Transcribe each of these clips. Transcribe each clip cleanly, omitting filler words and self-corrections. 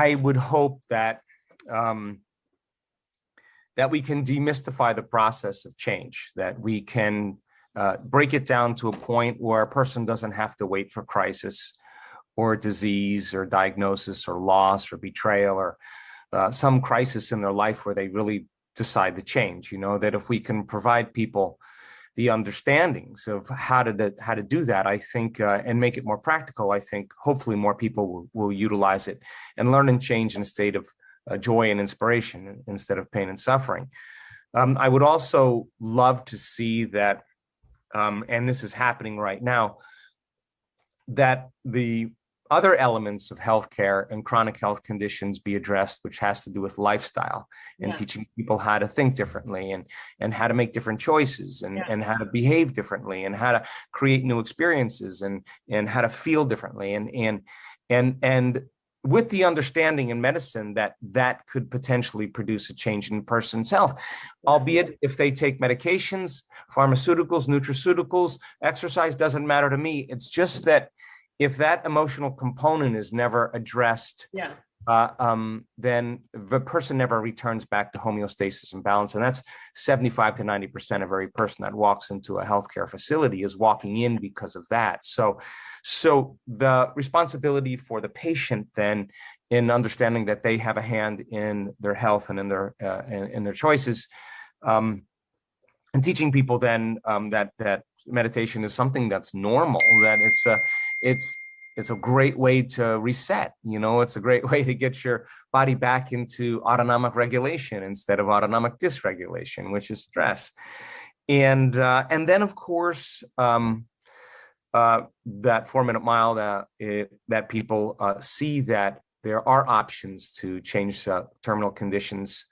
I would hope that that we can demystify the process of change, that we can break it down to a point where a person doesn't have to wait for crisis or disease or diagnosis or loss or betrayal or some crisis in their life where they really decide to change. That if we can provide people the understandings of how to do that, I think, and make it more practical, I think hopefully more people will utilize it and learn and change in a state of joy and inspiration instead of pain and suffering. I would also love to see that, and this is happening right now, that the other elements of healthcare and chronic health conditions be addressed, which has to do with lifestyle and teaching people how to think differently and how to make different choices and how to behave differently and how to create new experiences and how to feel differently. And with the understanding in medicine that could potentially produce a change in a person's health, albeit if they take medications, pharmaceuticals, nutraceuticals, exercise, doesn't matter to me. It's just that if that emotional component is never addressed, then the person never returns back to homeostasis and balance. And that's 75 to 90% of every person that walks into a healthcare facility is walking in because of that. So the responsibility for the patient then in understanding that they have a hand in their health and in their choices, and teaching people then that meditation is something that's normal, that it's a great way to reset. It's a great way to get your body back into autonomic regulation instead of autonomic dysregulation, which is stress. And then of course, that 4-minute mile, that people see that there are options to change terminal conditions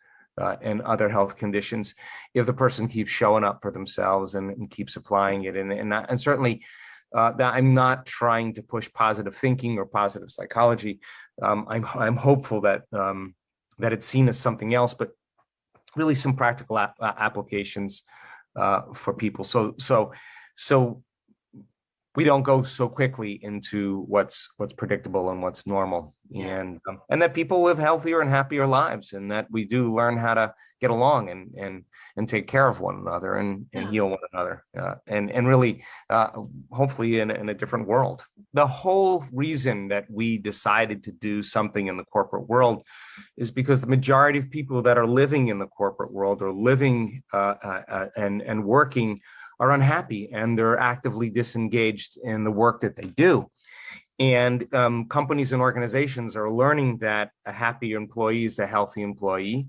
and other health conditions if the person keeps showing up for themselves and keeps applying it. And certainly that I'm not trying to push positive thinking or positive psychology. I'm hopeful that it's seen as something else, but really some practical applications for people. So we don't go so quickly into what's predictable and what's normal, and that people live healthier and happier lives, and that we do learn how to get along and take care of one another and heal one another, and really hopefully in a different world. The whole reason that we decided to do something in the corporate world is because the majority of people that are living in the corporate world or living and working are unhappy, and they're actively disengaged in the work that they do. And companies and organizations are learning that a happy employee is a healthy employee.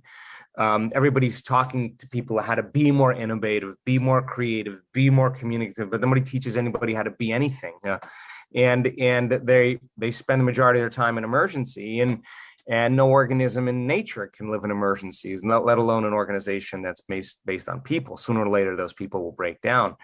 Everybody's talking to people how to be more innovative, be more creative, be more communicative, but nobody teaches anybody how to be anything. And they spend the majority of their time in emergency, and no organism in nature can live in emergencies, let alone an organization that's based on people. Sooner or later, those people will break down.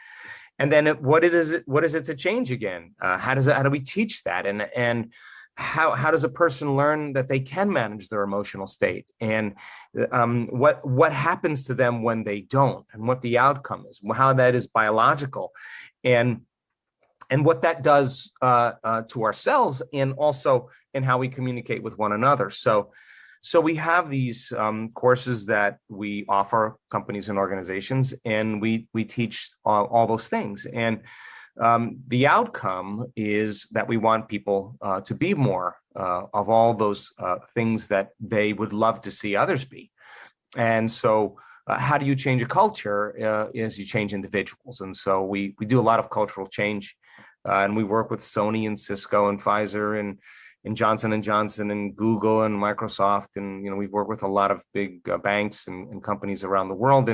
And then what is it to change again? How do we teach that? And how does a person learn that they can manage their emotional state? And what happens to them when they don't, and what the outcome is, how that is biological, and what that does to ourselves, and also in how we communicate with one another. So we have these courses that we offer companies and organizations, and we teach all those things. And the outcome is that we want people to be more of all those things that they would love to see others be. And so how do you change a culture is you change individuals. And so we do a lot of cultural change. And we work with Sony and Cisco and Pfizer and Johnson & Johnson and Google and Microsoft. And, we've worked with a lot of big banks and companies around the world.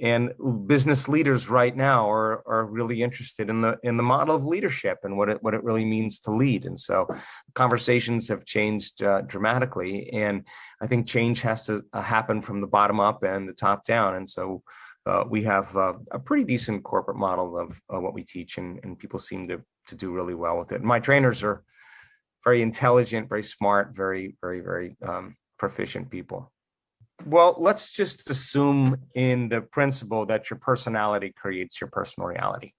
And business leaders right now are really interested in the model of leadership and what it really means to lead. And so conversations have changed dramatically. And I think change has to happen from the bottom up and the top down. And so we have a pretty decent corporate model of what we teach, and people seem to do really well with it. My trainers are very intelligent, very smart, very, very, very proficient people. Well, let's just assume in the principle that your personality creates your personal reality.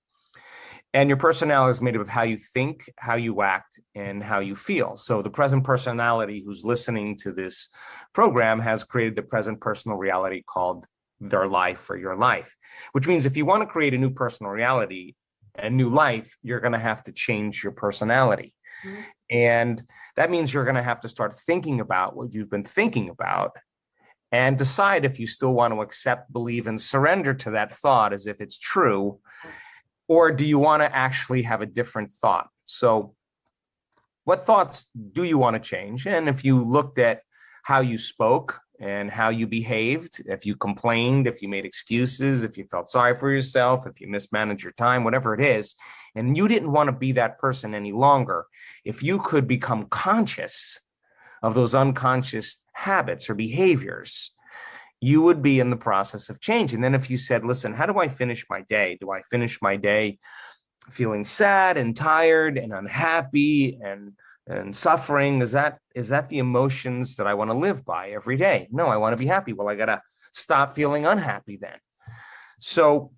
And your personality is made up of how you think, how you act, and how you feel. So the present personality who's listening to this program has created the present personal reality called their life or your life, which means if you want to create a new personal reality, a new life, you're going to have to change your personality. Mm-hmm. And that means you're going to have to start thinking about what you've been thinking about and decide if you still want to accept, believe, and surrender to that thought as if it's true. Or do you want to actually have a different thought? So what thoughts do you want to change? And if you looked at how you spoke and how you behaved, if you complained, if you made excuses, if you felt sorry for yourself, if you mismanaged your time, whatever it is, and you didn't want to be that person any longer, if you could become conscious of those unconscious habits or behaviors, you would be in the process of change. And then if you said, listen, how do I finish my day? Do I finish my day feeling sad and tired and unhappy and suffering? Is that the emotions that I want to live by every day? No, I want to be happy. Well, I got to stop feeling unhappy then. So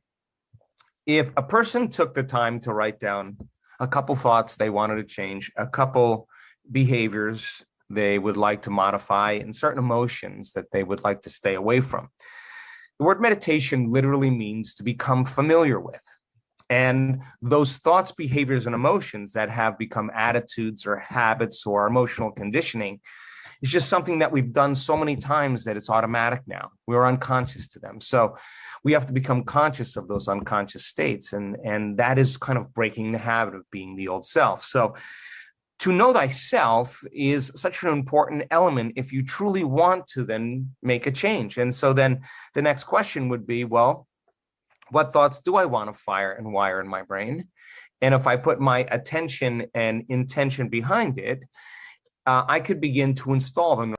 if a person took the time to write down a couple thoughts they wanted to change, a couple behaviors they would like to modify, and certain emotions that they would like to stay away from. The word meditation literally means to become familiar with. And those thoughts, behaviors, and emotions that have become attitudes or habits or emotional conditioning is just something that we've done so many times that it's automatic now. We're unconscious to them. So we have to become conscious of those unconscious states. And that is kind of breaking the habit of being the old self. So to know thyself is such an important element if you truly want to then make a change. And so then the next question would be, well, what thoughts do I want to fire and wire in my brain? And if I put my attention and intention behind it, I could begin to install them.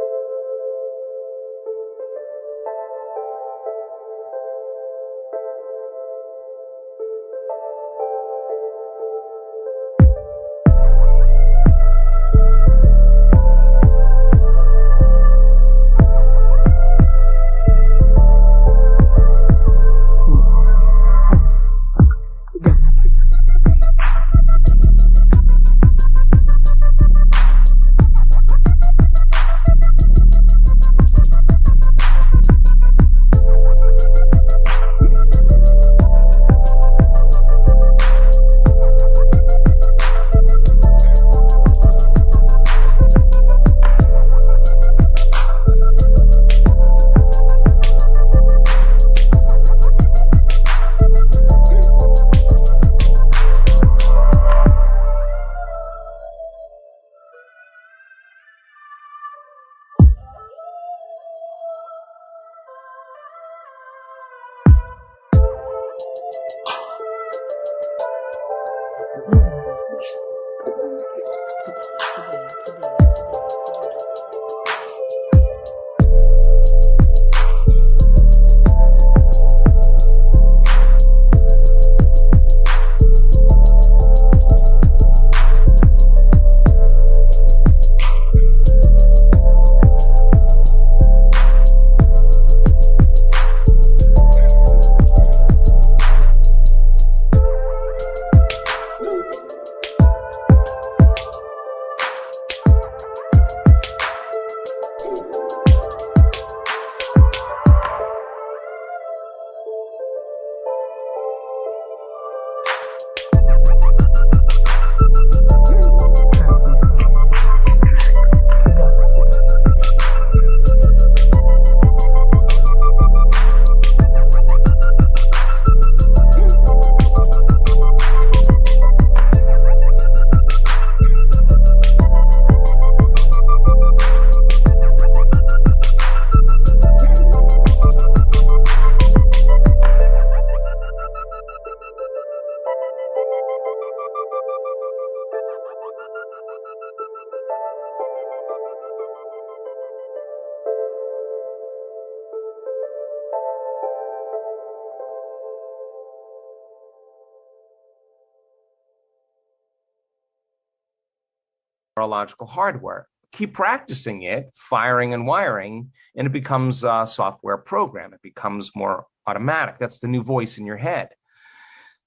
Neurological hardware. Keep practicing it, firing and wiring, and it becomes a software program. It becomes more automatic. That's the new voice in your head.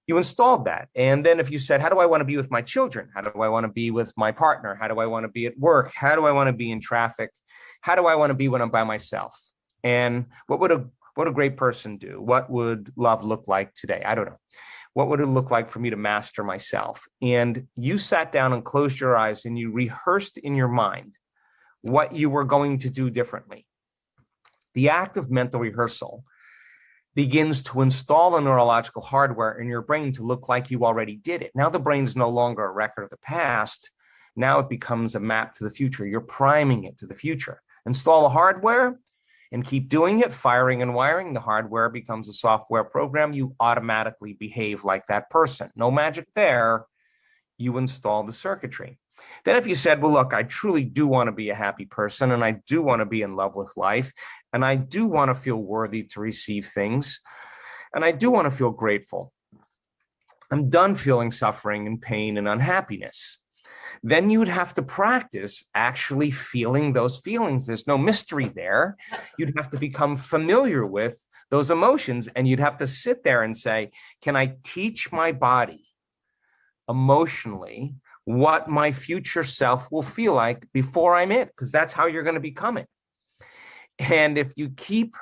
You installed that. And then if you said, how do I want to be with my children? How do I want to be with my partner? How do I want to be at work? How do I want to be in traffic? How do I want to be when I'm by myself? And what would a great person do? What would love look like today? I don't know. What would it look like for me to master myself? And you sat down and closed your eyes and you rehearsed in your mind what you were going to do differently. The act of mental rehearsal begins to install the neurological hardware in your brain to look like you already did it. Now the brain is no longer a record of the past. Now it becomes a map to the future. You're priming it to the future. Install the hardware and keep doing it, firing and wiring. The hardware becomes a software program. You automatically behave like that person. No magic there. You install the circuitry. Then if you said, well, look, I truly do want to be a happy person, and I do want to be in love with life, and I do want to feel worthy to receive things, and I do want to feel grateful. I'm done feeling suffering and pain and unhappiness. Then you would have to practice actually feeling those feelings. There's no mystery there. You'd have to become familiar with those emotions, and you'd have to sit there and say, can I teach my body emotionally what my future self will feel like before I'm it? Because that's how you're going to become it. And if you keep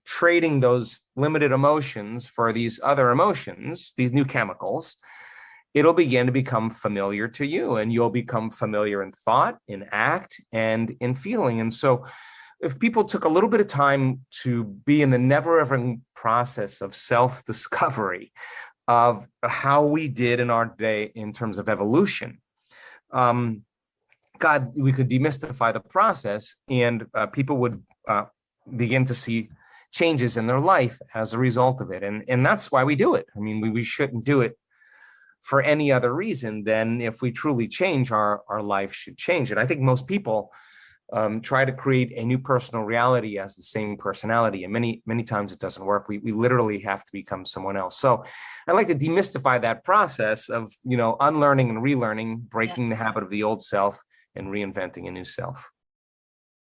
trading those limited emotions for these other emotions, these new chemicals, it'll begin to become familiar to you, and you'll become familiar in thought, in act, and in feeling. And so if people took a little bit of time to be in the never-ending process of self-discovery, of how we did in our day in terms of evolution, we could demystify the process, and people would begin to see changes in their life as a result of it. And that's why we do it. I mean, we shouldn't do it for any other reason than if we truly change, our life should change. And I think most people try to create a new personal reality as the same personality. And many times it doesn't work. We literally have to become someone else. So I like to demystify that process of, unlearning and relearning, breaking the habit of the old self and reinventing a new self.